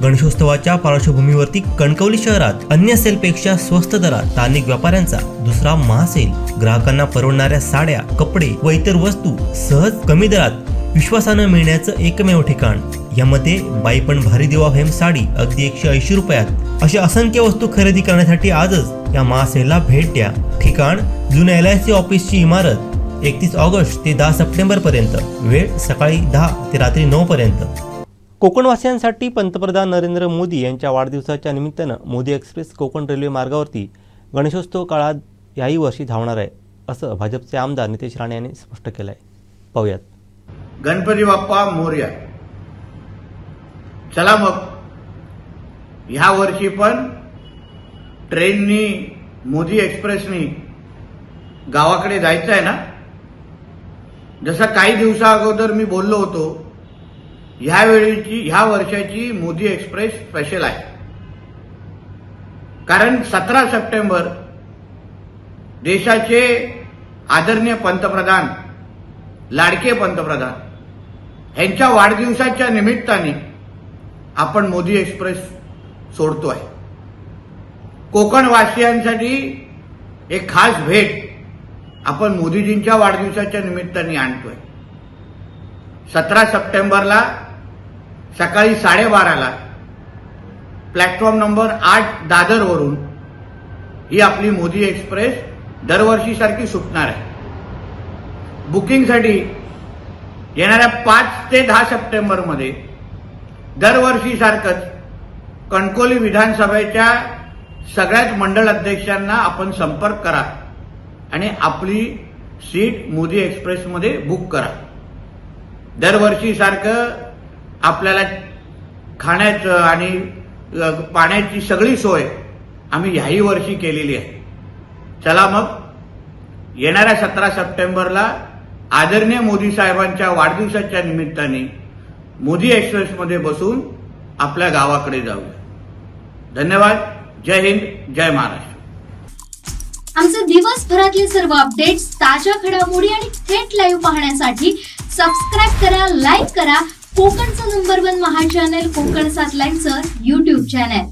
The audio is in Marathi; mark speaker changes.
Speaker 1: गणेशोत्सवाच्या पार्श्वभूमीवरती कणकवली शहरात अन्य सेलपेक्षा स्वस्त दरात स्थानिक व्यापाऱ्यांचा दुसरा महासेल, ग्राहकांना परवडणाऱ्या साड्या, कपडे व इतर वस्तू सहज कमी दरात विश्वासानं मिळण्याचं एकमेव ठिकाण. यामध्ये बाई पण भारी देवा फेम साडी अगदी 180 रुपयात. अशा असंख्य वस्तू खरेदी करण्यासाठी आजच या महासेलला भेट द्या. ठिकाण जुन्या LIC ऑफिसची इमारत, 31 ऑगस्ट ते 10 सप्टेंबर पर्यंत. वेळ सकाळी 10 ते रात्री 9 पर्यंत. कोकणवासियांसाठी पंतप्रधान नरेंद्र मोदी यांच्या वाढदिवसाच्या निमित्तानं मोदी एक्सप्रेस कोकण रेल्वे मार्गावरती गणेशोत्सव काळात याही वर्षी धावणार आहे, असं भाजपचे आमदार नितेश राणे यांनी स्पष्ट केलं आहे. पाहूयात.
Speaker 2: गणपती बाप्पा मोरया. चला मग ह्या वर्षी पण ट्रेननी, मोदी एक्सप्रेसनी गावाकडे जायचं आहे ना. जसं काही दिवसा अगोदर मी बोललो होतो, ह्या वर्षाची मोदी एक्सप्रेस स्पेशल आहे. कारण 17 सप्टेंबर देशाचे आदरणीय पंतप्रधान, लाडके पंतप्रधान यांच्या वाढदिवसाच्या निमित्ताने आपण मोदी एक्सप्रेस सोडतोय. कोकणवासियांसाठी एक खास भेट आपण मोदीजींच्या वाढदिवसाच्या निमित्ताने आणतोय. 17 सप्टेंबरला सकाळी 12:30ला प्लॅटफॉर्म नंबर 8 दादरवरून ही आपली मोदी एक्सप्रेस दरवर्षीसारखी सुटणार आहे. बुकिंगसाठी येणाऱ्या 5 ते 10 सप्टेंबरमध्ये दरवर्षीसारखंच कणकवली विधानसभेच्या सगळ्याच मंडळ अध्यक्षांना आपण संपर्क करा आणि आपली सीट मोदी एक्सप्रेसमध्ये बुक करा. दरवर्षीसारखं आपल्याला खाण्याचं आणि पाण्याची सगळी सोय आम्ही ह्याही वर्षी केलेली आहे. चला मग येणाऱ्या 17 सप्टेंबरला आदरणीय मोदी साहेबांच्या वाढदिवसाच्या निमित्ताने मोदी एक्सप्रेसमध्ये बसून आपल्या गावाकडे जाऊया. धन्यवाद. जय हिंद, जय महाराष्ट्र.
Speaker 3: आमचे दिवसभरातले सर्व अपडेट्स, ताज्या घडामोडी आणि थेट लाईव्ह पाहण्यासाठी सबस्क्राईब करा, लाईक करा कोकणचं नंबर 1 महा चॅनल कोकण 7 लाईव्हचं YouTube चॅनल.